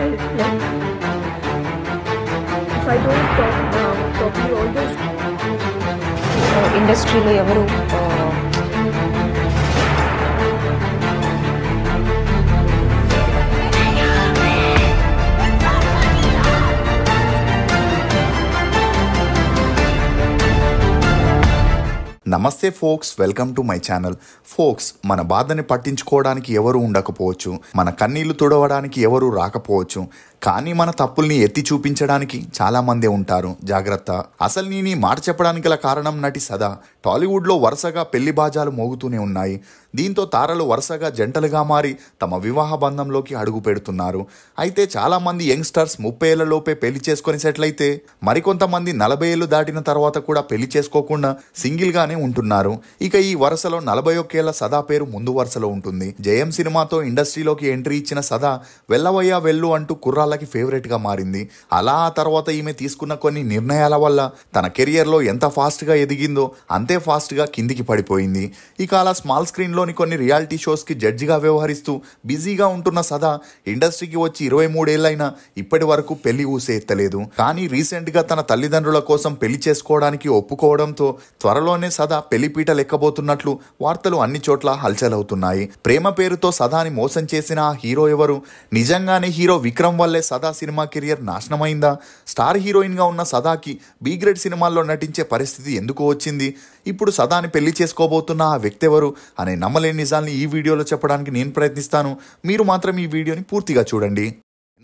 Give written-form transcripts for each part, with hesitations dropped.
felt like if I don't talk now, probably all this ఇండస్ట్రీలో ఎవరు నమస్తే folks, welcome to my channel. Folks, మన బాధని పట్టించుకోవడానికి ఎవరు ఉండకపోవచ్చు, మన కన్నీళ్లు తుడవడానికి ఎవరు రాకపోవచ్చు, కానీ మన తప్పుల్ని ఎత్తి చూపించడానికి చాలా మందే ఉంటారు. జాగ్రత్త. అసలు నేను ఈ మాట చెప్పడానికి గల కారణం నటి సదా. టాలీవుడ్లో వరుసగా పెళ్లి బాజాలు మోగుతూనే ఉన్నాయి. దీంతో తారలు వరుసగా జంటలుగా మారి తమ వివాహ బంధంలోకి అడుగు పెడుతున్నారు. అయితే చాలా మంది యంగ్స్టర్స్ 30 ఏళ్లలోపే పెళ్లి చేసుకొని సెటిల్ అయితే, మరికొంతమంది 40 ఏళ్లు దాటిన తర్వాత కూడా పెళ్లి చేసుకోకుండా సింగిల్ గానే ఉంటున్నారు. ఇక ఈ వరుసలో 41 ఏళ్ల సదా పేరు ముందు వరుసలో ఉంటుంది. జయం సినిమాతో ఇండస్ట్రీలోకి ఎంట్రీ ఇచ్చిన సదా వెళ్ళవయ్యా వెళ్ళు అంటూ కుర్రాళ్ళకి ఫేవరెట్ గా మారింది. అలా ఆ తర్వాత ఈమె తీసుకున్న కొన్ని నిర్ణయాల వల్ల తన కెరియర్ లో ఎంత ఫాస్ట్ గా ఎదిగిందో అంతే ఫాస్ట్ గా కిందికి పడిపోయింది. ఇక అలా స్మాల్ స్క్రీన్ లోని కొన్ని రియాలిటీ షోస్ కి జడ్జిగా వ్యవహరిస్తూ బిజీగా ఉంటున్న సదా ఇండస్ట్రీకి వచ్చి 23 ఏళ్లైనా ఇప్పటి వరకు పెళ్లి ఊసే ఎత్తలేదు. కానీ రీసెంట్ గా తన తల్లిదండ్రుల కోసం పెళ్లి చేసుకోవడానికి ఒప్పుకోవడంతో త్వరలోనే సదా పెళ్లిపీటలు ఎక్కబోతున్నట్లు వార్తలు అన్ని చోట్ల హల్చల్ అవుతున్నాయి. ప్రేమ పేరుతో సదాని మోసం చేసిన ఆ హీరో ఎవరు? నిజంగానే హీరో విక్రమ్ వల్లే సదా సినిమా కెరియర్ నాశనమైందా? స్టార్ హీరోయిన్ గా ఉన్న సదాకి బి గ్రేడ్ సినిమాల్లో నటించే పరిస్థితి ఎందుకు వచ్చింది? ఇప్పుడు సదాని పెళ్లి చేసుకోబోతున్న ఆ వ్యక్తి ఎవరు అనే నమ్మలేని నిజాల్ని ఈ వీడియోలో చెప్పడానికి నేను ప్రయత్నిస్తాను. మీరు మాత్రం ఈ వీడియోని పూర్తిగా చూడండి.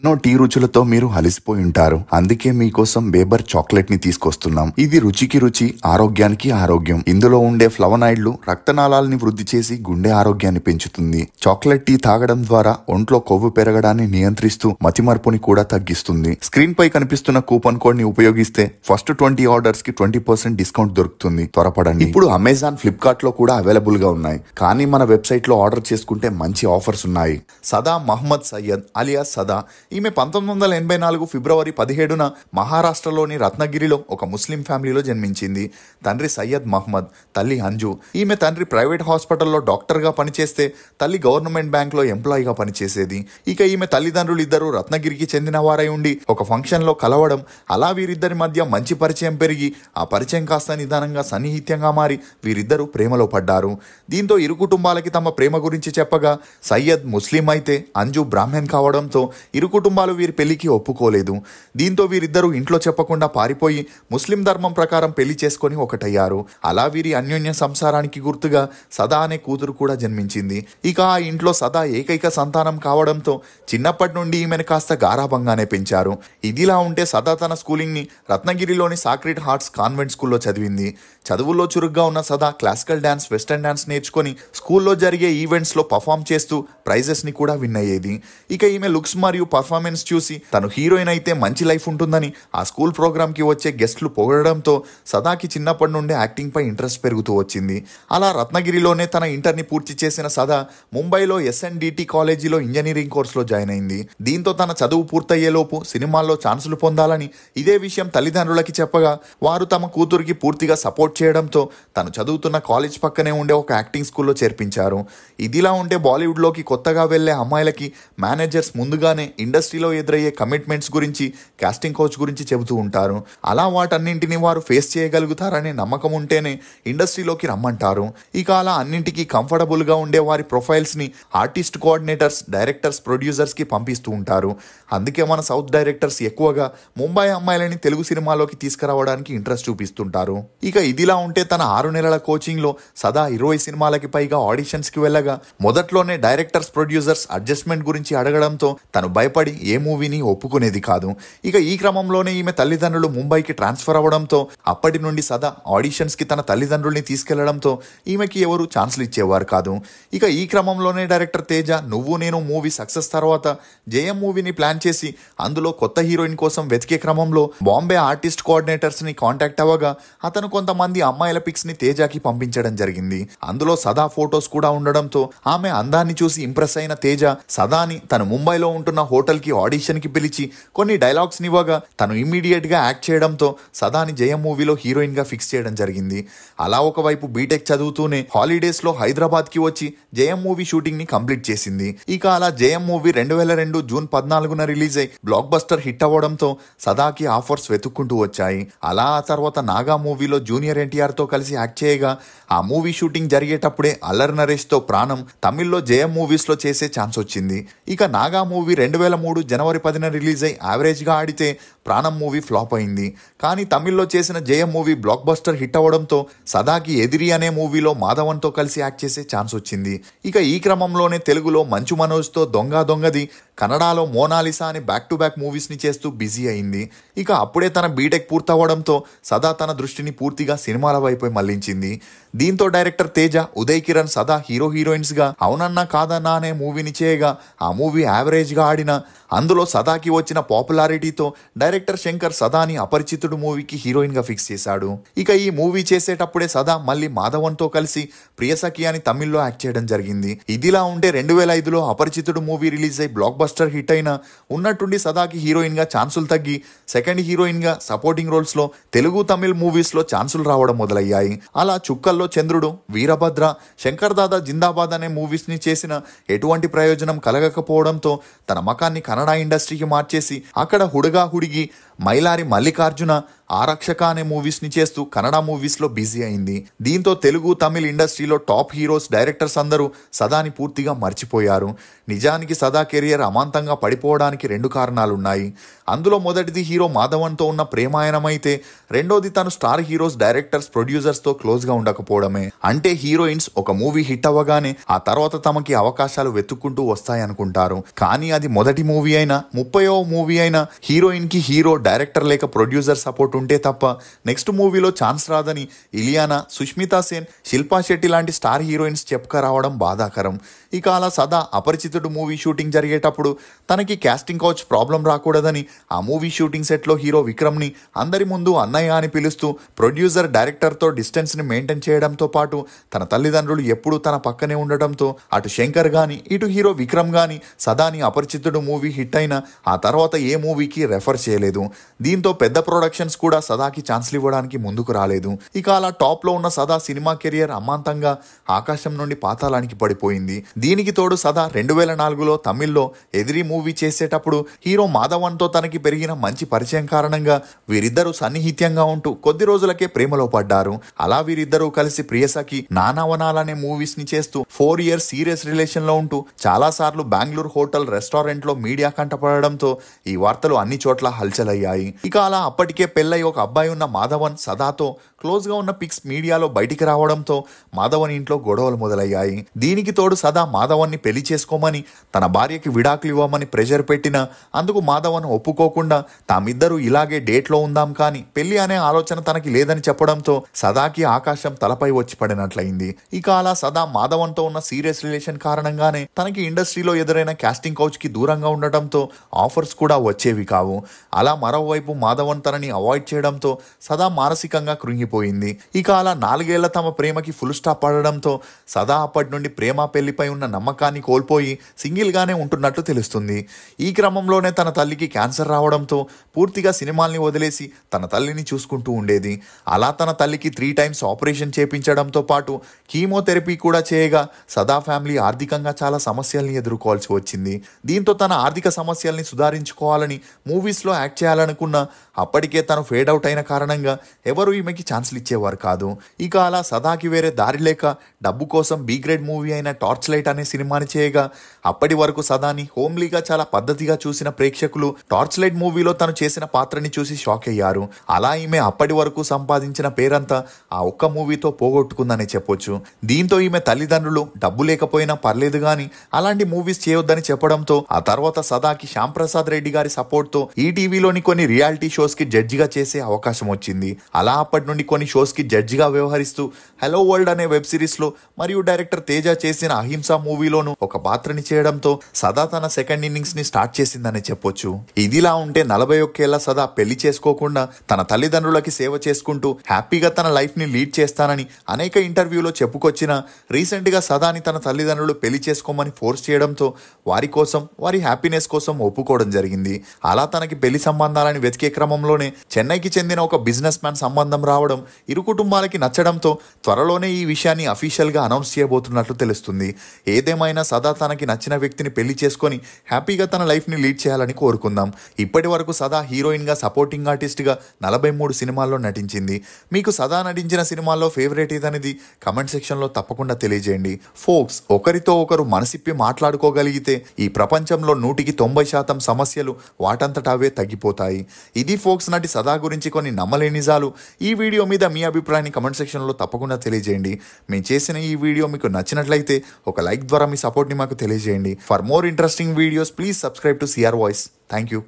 ఎన్నో టీ రుచులతో మీరు అలసిపోయి ఉంటారు. అందుకే మీకోసం బేబర్ చాక్లెట్ ని తీసుకొస్తున్నాం. ఇది రుచికి రుచి, ఆరోగ్యానికి ఆరోగ్యం. ఇందులో ఉండే ఫ్లవనాయిడ్లు రక్తనాళాలని వృద్ధి చేసి గుండె ఆరోగ్యాన్ని పెంచుతుంది. చాక్లెట్ టీ తాగడం ద్వారా ఒంట్లో కొవ్వు పెరగడాన్ని నియంత్రిస్తూ మతిమరుపుని కూడా తగ్గిస్తుంది. స్క్రీన్ పై కనిపిస్తున్న కూపన్ కోడ్ ని ఉపయోగిస్తే ఫస్ట్ 20 ఆర్డర్స్ కి 20% డిస్కౌంట్ దొరుకుతుంది. త్వరపడండి. ఇప్పుడు అమెజాన్, ఫ్లిప్కార్ట్ లో కూడా అవైలబుల్ గా ఉన్నాయి. కానీ మన వెబ్సైట్ లో ఆర్డర్ చేసుకుంటే మంచి ఆఫర్స్ ఉన్నాయి. సదా మహమ్మద్ సయ్యద్ అలియాస్ సదా. ఈమె 1984 ఫిబ్రవరి 17న మహారాష్ట్రలోని రత్నగిరిలో ఒక ముస్లిం ఫ్యామిలీలో జన్మించింది. తండ్రి సయ్యద్ మహ్మద్, తల్లి అంజు. ఈమె తండ్రి ప్రైవేట్ హాస్పిటల్లో డాక్టర్గా పనిచేస్తే తల్లి గవర్నమెంట్ బ్యాంక్లో ఎంప్లాయీగా పనిచేసేది. ఇక ఈమె తల్లిదండ్రులు ఇద్దరు రత్నగిరికి చెందిన వారై ఉండి ఒక ఫంక్షన్లో కలవడం, అలా వీరిద్దరి మధ్య మంచి పరిచయం పెరిగి ఆ పరిచయం కాస్త నిదానంగా సన్నిహిత్యంగా మారి వీరిద్దరూ ప్రేమలో పడ్డారు. దీంతో ఇరు కుటుంబాలకి తమ ప్రేమ గురించి చెప్పగా సయ్యద్ ముస్లిం అయితే అంజు బ్రాహ్మణ్ కావడంతో ఇరు కుటుంబాలు వీరి పెళ్లికి ఒప్పుకోలేదు. దీంతో వీరిద్దరూ ఇంట్లో చెప్పకుండా పారిపోయి ముస్లిం ధర్మం ప్రకారం పెళ్లి చేసుకొని ఒకటయ్యారు. అలా వీరి అన్యోన్య సంసారానికి గుర్తుగా సదా అనే కూతురు కూడా జన్మించింది. ఇక ఆ ఇంట్లో సదా ఏకైక సంతానం కావడంతో చిన్నప్పటి నుండి ఈమెను కాస్త గారాభంగానే పెంచారు. ఇదిలా ఉంటే సదా తన స్కూలింగ్ ని రత్నగిరిలోని సాక్రెడ్ హార్ట్స్ కాన్వెంట్ స్కూల్లో చదివింది. చదువుల్లో చురుగ్గా ఉన్న సదా క్లాసికల్ డాన్స్, వెస్టర్న్ డాన్స్ నేర్చుకొని స్కూల్లో జరిగే ఈవెంట్స్ లో పర్ఫామ్ చేస్తూ ప్రైజెస్ ని కూడా విన్ అయ్యేది. ఇక ఈమె లుక్స్ మరియు పర్ఫార్మెన్స్ చూసి తను హీరోయిన్ అయితే మంచి లైఫ్ ఉంటుందని ఆ స్కూల్ ప్రోగ్రామ్ కి వచ్చే గెస్ట్లు పొగడడంతో సదాకి చిన్నప్పటి నుండి యాక్టింగ్ పై ఇంట్రెస్ట్ పెరుగుతూ వచ్చింది. అలా రత్నగిరిలోనే తన ఇంటర్ని పూర్తి చేసిన సదా ముంబైలో SNDT కాలేజీలో ఇంజనీరింగ్ కోర్సులో జాయిన్ అయింది. దీంతో తన చదువు పూర్తయ్యేలోపు సినిమాల్లో ఛాన్సులు పొందాలని ఇదే విషయం తల్లిదండ్రులకి చెప్పగా వారు తమ కూతురికి పూర్తిగా సపోర్ట్ చేయడంతో తను చదువుతున్న కాలేజ్ పక్కనే ఉండే ఒక యాక్టింగ్ స్కూల్లో చేర్పించారు. ఇదిలా ఉంటే బాలీవుడ్లోకి కొత్తగా వెళ్లే అమ్మాయిలకి మేనేజర్స్ ముందుగానే ఇండస్ట్రీలో ఎదురయ్యే కమిట్మెంట్స్ గురించి, కాస్టింగ్ కోచ్ గురించి చెబుతూ ఉంటారు. అలా వాటన్నింటినీ వారు ఫేస్ చేయగలుగుతారనే నమ్మకం ఉంటేనే ఇండస్ట్రీలోకి రమ్మంటారు. ఇక అలా అన్నింటికీ కంఫర్టబుల్ గా ఉండే వారి ప్రొఫైల్స్ ని ఆర్టిస్ట్ కోఆర్డినేటర్స్, డైరెక్టర్స్, ప్రొడ్యూసర్స్ కి పంపిస్తూ ఉంటారు. అందుకే మన సౌత్ డైరెక్టర్స్ ఎక్కువగా ముంబై అమ్మాయిలని తెలుగు సినిమాలోకి తీసుకురావడానికి ఇంట్రెస్ట్ చూపిస్తుంటారు. ఇక ఇదిలా ఉంటే తన 6 నెలల కోచింగ్ లో సదా 20 సినిమాలకి పైగా ఆడిషన్స్ కి వెళ్ళగా మొదట్లోనే డైరెక్టర్స్, ప్రొడ్యూసర్స్ అడ్జస్ట్మెంట్ గురించి అడగడంతో తను భయపడి ఏ మూవీని ఒప్పుకునేది కాదు. ఇక ఈ క్రమంలోనే ఈమె తల్లిదండ్రులు ముంబైకి ట్రాన్స్ఫర్ అవ్వడంతో అప్పటి నుండి సదా ఆడిషన్స్ కి తన తల్లిదండ్రుల్ని తీసుకెళ్లడంతో ఈమెకి ఎవరు ఛాన్సులు ఇచ్చేవారు కాదు. ఇక ఈ క్రమంలోనే డైరెక్టర్ తేజ నువ్వు నేను మూవీ సక్సెస్ తర్వాత జయం మూవీని ప్లాన్ చేసి అందులో కొత్త హీరోయిన్ కోసం వెతికే క్రమంలో బాంబే ఆర్టిస్ట్ కోఆర్డినేటర్స్ ని కాంటాక్ట్ అవ్వగా అతను కొంతమంది అమ్మాయిల పిక్స్ ని తేజకి పంపించడం జరిగింది. అందులో సదా ఫోటోస్ కూడా ఉండడంతో ఆమె అందాన్ని చూసి ఇంప్రెస్ అయిన తేజ సదాని తను ముంబైలో ఉంటున్న హోటల్ రిహార్సల్కి ఆడిషన్కి పిలిచి కొన్ని డైలాగ్స్ని ఇవ్వగా తను ఇమ్మీడియట్గా యాక్ట్ చేయడంతో సదాని జయం మూవీలో హీరోయిన్గా ఫిక్స్ చేయడం జరిగింది. అలా ఒకవైపు బీటెక్ చదువుతూనే హాలిడేస్లో హైదరాబాద్కి వచ్చి జయం మూవీ షూటింగ్ని కంప్లీట్ చేసింది. ఇక అలా జయం మూవీ 2002 జూన్ 14న రిలీజ్ అయి బ్లాక్ బస్టర్ హిట్ అవ్వడంతో సదాకి ఆఫర్స్ వెతుక్కుంటూ వచ్చాయి. అలా ఆ తర్వాత నాగా మూవీలో జూనియర్ ఎన్టీఆర్తో కలిసి యాక్ట్ చేయగా ఆ మూవీ షూటింగ్ జరిగేటప్పుడే అల్లరి నరేష్తో ప్రాణం తమిళ్లో జయం మూవీస్లో చేసే ఛాన్స్ వచ్చింది. ఇక నాగా మూవీ 2003 జనవరి 10న రిలీజ్ అయి యావరేజ్గా ఆడితే ప్రాణం మూవీ ఫ్లాప్ అయింది. కానీ తమిళ్లో చేసిన జయం మూవీ బ్లాక్ బస్టర్ హిట్ అవ్వడంతో సదాకి ఎదిరి అనే మూవీలో మాధవన్తో కలిసి యాక్ట్ చేసే ఛాన్స్ వచ్చింది. ఇక ఈ క్రమంలోనే తెలుగులో మంచు మనోజ్తో దొంగది, కన్నడలో మోనాలిసా అని బ్యాక్ టు బ్యాక్ మూవీస్ని చేస్తూ బిజీ అయింది. ఇక అప్పుడే తన బీటెక్ పూర్తవడంతో సదా తన దృష్టిని పూర్తిగా సినిమాల వైపు మళ్లించింది. దీంతో డైరెక్టర్ తేజ, ఉదయ్ కిరణ్ సదా హీరోయిన్స్గా అవునన్నా కాదన్నా అనే మూవీని చేయగా ఆ మూవీ యావరేజ్గా ఆడిన అందులో సదాకి వచ్చిన పాపులారిటీతో డైరెక్టర్ శంకర్ సదాని అపరిచితుడు మూవీకి హీరోయిన్గా ఫిక్స్ చేశాడు. ఇక ఈ మూవీ చేసేటప్పుడే సదా మళ్ళీ మాధవన్తో కలిసి ప్రియసఖి అని తమిళ్లో యాక్ట్ చేయడం జరిగింది. ఇదిలా ఉంటే 2005లో అపరిచితుడు మూవీ రిలీజ్ అయి బ్లాక్ బస్టర్ హిట్ అయిన ఉన్నట్టుండి సదాకి హీరోయిన్గా ఛాన్సులు తగ్గి సెకండ్ హీరోయిన్గా సపోర్టింగ్ రోల్స్లో తెలుగు తమిళ్ మూవీస్లో ఛాన్సులు రావడం మొదలయ్యాయి. అలా చుక్కల్లో చంద్రుడు, వీరభద్ర, శంకర్ దాదా జిందాబాద్ అనే మూవీస్ని చేసిన ఎటువంటి ప్రయోజనం కలగకపోవడంతో తన మకాన్ని కన్నడ ఇండస్ట్రీకి మార్చేసి అక్కడ హుడుగా హుడిగి, మైలారి మల్లికార్జున, ఆరక్షక అనే మూవీస్ని చేస్తూ కన్నడ మూవీస్లో బిజీ అయింది. దీంతో తెలుగు తమిళ్ ఇండస్ట్రీలో టాప్ హీరోస్, డైరెక్టర్స్ అందరూ సదాని పూర్తిగా మర్చిపోయారు. నిజానికి సదా కెరియర్ అమాంతంగా పడిపోవడానికి 2 కారణాలున్నాయి. అందులో మొదటిది హీరో మాధవన్తో ఉన్న ప్రేమాయణమైతే రెండోది తను స్టార్ హీరోస్, డైరెక్టర్స్, ప్రొడ్యూసర్స్తో క్లోజ్గా ఉండకపోవడమే. అంటే హీరోయిన్స్ ఒక మూవీ హిట్ అవ్వగానే ఆ తర్వాత తమకి అవకాశాలు వెతుక్కుంటూ వస్తాయనుకుంటారు. కానీ అది మొదటి మూవీ అయినా 30వ మూవీ అయినా హీరోయిన్కి హీరో, డైరెక్టర్ లేక ప్రొడ్యూసర్ సపోర్ట్ ఉంటే తప్ప నెక్స్ట్ మూవీలో ఛాన్స్ రాదని ఇలియానా, సుష్మితా సేన్, శిల్పా శెట్టి లాంటి స్టార్ హీరోయిన్స్ చెప్పుకరావడం బాధాకరం. ఇక అలా సదా అపరిచితుడు మూవీ షూటింగ్ జరిగేటప్పుడు తనకి కాస్టింగ్ కౌచ్ ప్రాబ్లం రాకూడదని ఆ మూవీ షూటింగ్ సెట్లో హీరో విక్రమ్ని అందరి ముందు అన్నయ్య అని పిలుస్తూ ప్రొడ్యూసర్, డైరెక్టర్తో డిస్టెన్స్ని మెయింటైన్ చేయడంతో పాటు తన తల్లిదండ్రులు ఎప్పుడూ తన పక్కనే ఉండటంతో అటు శంకర్ గాని ఇటు హీరో విక్రమ్ గాని సదాని అపరిచితుడు మూవీ హిట్ అయినా ఆ తర్వాత ఏ మూవీకి రెఫర్ చేయలేదు. దీంతో పెద్ద ప్రొడక్షన్స్ కూడా సదాకి ఛాన్స్లు ఇవ్వడానికి ముందుకు రాలేదు. ఇక అలా టాప్లో ఉన్న సదా సినిమా కెరియర్ అమాంతంగా ఆకాశం నుండి పాతాళానికి పడిపోయింది. దీనికి తోడు సదా 2004లో తమిళ్లో ఎదిరి మూవీ చేసేటప్పుడు హీరో మాధవన్తో తనకి పెరిగిన మంచి పరిచయం కారణంగా వీరిద్దరూ సన్నిహిత్యంగా ఉంటూ కొద్ది రోజులకే ప్రేమలో పడ్డారు. అలా వీరిద్దరూ కలిసి ప్రియసఖి, నానావనాలనే మూవీస్ ని చేస్తూ 4 ఇయర్స్ సీరియస్ రిలేషన్ లో ఉంటూ చాలా సార్లు బెంగళూరు హోటల్, రెస్టారెంట్ లో మీడియా కంటపడడంతో ఈ వార్తలు అన్ని చోట్ల హల్చల్ అయ్యాయి. ఇక అలా అప్పటికే పెళ్ళై ఒక అబ్బాయి ఉన్న మాధవన్ సదాతో క్లోజ్ గా ఉన్న పిక్స్ మీడియాలో బయటికి రావడంతో మాధవన్ ఇంట్లో గొడవలు మొదలయ్యాయి. దీనికి తోడు సదా మాధవన్ని పెళ్లి చేసుకోమని, తన భార్యకి విడాకులు ఇవ్వమని ప్రెషర్ పెట్టినా అందుకు మాధవన్ ఒప్పుకోకుండా తామిద్దరూ ఇలాగే డేట్లో ఉందాం కానీ పెళ్లి అనే ఆలోచన తనకి లేదని చెప్పడంతో సదాకి ఆకాశం తలపై వచ్చి పడినట్లయింది. ఇక అలా సదా మాధవన్తో ఉన్న సీరియస్ రిలేషన్ కారణంగానే తనకి ఇండస్ట్రీలో ఎదురైన కాస్టింగ్ కౌచ్ కి దూరంగా ఉండటంతో ఆఫర్స్ కూడా వచ్చేవి కావు. అలా మరోవైపు మాధవన్ తనని అవాయిడ్ చేయడంతో సదా మానసికంగా కృంగిపోయింది. ఇక అలా 4 ఏళ్ల తమ ప్రేమకి ఫుల్ స్టాప్ పడడంతో సదా అప్పటి నుండి ప్రేమ పెళ్లిపై ఉన్న నమ్మకాన్ని కోల్పోయి సింగిల్ గానే ఉంటున్నట్లు తెలుస్తుంది. ఈ క్రమంలోనే తన తల్లికి క్యాన్సర్ రావడంతో పూర్తిగా సినిమాల్ని వదిలేసి తన తల్లిని చూసుకుంటూ ఉండేది. అలా తన తల్లికి 3 టైమ్స్ ఆపరేషన్ చేపించడంతో పాటు కీమోథెరపీ కూడా చేయగా సదా ఫ్యామిలీ ఆర్థికంగా చాలా సమస్యల్ని ఎదుర్కోవాల్సి వచ్చింది. దీంతో తన ఆర్థిక సమస్యల్ని సుధారించుకోవాలని మూవీస్లో యాక్ట్ చేయాలనుకున్న అప్పటికే తను ఫేడ్ అవుట్ అయిన కారణంగా ఎవరు ఈమెకి ఛాన్స్లు ఇచ్చేవారు కాదు. ఇక అలా సదాకి వేరే దారి లేక డబ్బు కోసం బి గ్రేడ్ మూవీ అయిన టార్చ్ లైట్ అనే సినిమాని చేయగా అప్పటి వరకు సదాని హోమ్లీగా చాలా పద్ధతిగా చూసిన ప్రేక్షకులు టార్చ్ లైట్ మూవీలో తను చేసిన పాత్రని చూసి షాక్ అయ్యారు. అలా ఈమె అప్పటి వరకు సంపాదించిన పేరంతా ఆ ఒక్క మూవీతో పోగొట్టుకుందనే చెప్పొచ్చు. దీంతో ఈమె తల్లిదండ్రులు డబ్బు లేకపోయినా పర్లేదు గాని అలాంటి మూవీస్ చేయొద్దని చెప్పడంతో ఆ తర్వాత సదాకి శ్యాంప్రసాద్ రెడ్డి గారి సపోర్ట్ తో ఈ టీవీలోని కొన్ని కొన్ని రియాలిటీ షోస్ కి జడ్జిగా చేసే అవకాశం వచ్చింది. అలా అప్పటి నుండి కొన్ని షోస్ కి జడ్జిగా వ్యవహరిస్తూ హలో వరల్డ్ అనే వెబ్ సిరీస్ లో మరియు డైరెక్టర్ తేజ చేసిన అహింస మూవీలోను ఒక పాత్రని చేయడంతో సదా తన సెకండ్ ఇన్నింగ్స్ ని స్టార్ట్ చేసిందని చెప్పొచ్చు. ఇదిలా ఉంటే 41 ఏళ్ల సదా పెళ్లి చేసుకోకుండా తన తల్లిదండ్రులకి సేవ చేసుకుంటూ హ్యాపీగా తన లైఫ్ ని లీడ్ చేస్తానని అనేక ఇంటర్వ్యూలో చెప్పుకొచ్చిన రీసెంట్ గా సదాని తన తల్లిదండ్రులు పెళ్లి చేసుకోమని ఫోర్స్ చేయడంతో వారి కోసం వారి హ్యాపీనెస్ కోసం ఒప్పుకోవడం జరిగింది. అలా తనకి పెళ్లి సంబంధాలని వెతికే క్రమంలోనే చెన్నైకి చెందిన ఒక బిజినెస్ మ్యాన్ సంబంధం రావడం ఇరు కుటుంబాలకి నచ్చడంతో త్వరలోనే ఈ విషయాన్ని అఫీషియల్ గా అనౌన్స్ చేయబోతున్నట్లు తెలుస్తుంది. ఏదేమైనా సదా తనకి నచ్చిన వ్యక్తిని పెళ్లి చేసుకొని హ్యాపీగా తన లైఫ్ ని లీడ్ చేయాలని కోరుకుందాం. ఇప్పటి వరకు సదా హీరోయిన్ గా సపోర్టింగ్ ఆర్టిస్ట్ గా 43 సినిమాల్లో నటించింది. మీకు సదా నటించిన సినిమాల్లో ఫేవరెట్ ఏదనేది కమెంట్ సెక్షన్ లో తప్పకుండా తెలియజేయండి. ఫోక్స్, ఒకరితో ఒకరు మనసిప్పి మాట్లాడుకోగలిగితే ఈ ప్రపంచంలో 100% సమస్యలు వాటంతట అవే తగ్గిపోతాయి. ఇది ఫోక్స్ నటి సదా గురించి కొన్ని నమ్మలేని నిజాలు. ఈ వీడియో మీద మీ అభిప్రాయాన్ని కమెంట్ సెక్షన్ లో తప్పకుండా తెలియజేయండి. మేము చేసిన ఈ వీడియో మీకు నచ్చినట్లయితే ఒక లైక్ ద్వారా మీ సపోర్ట్ ని మాకు తెలియజేయండి. For more interesting videos please subscribe to CR voice. Thank you.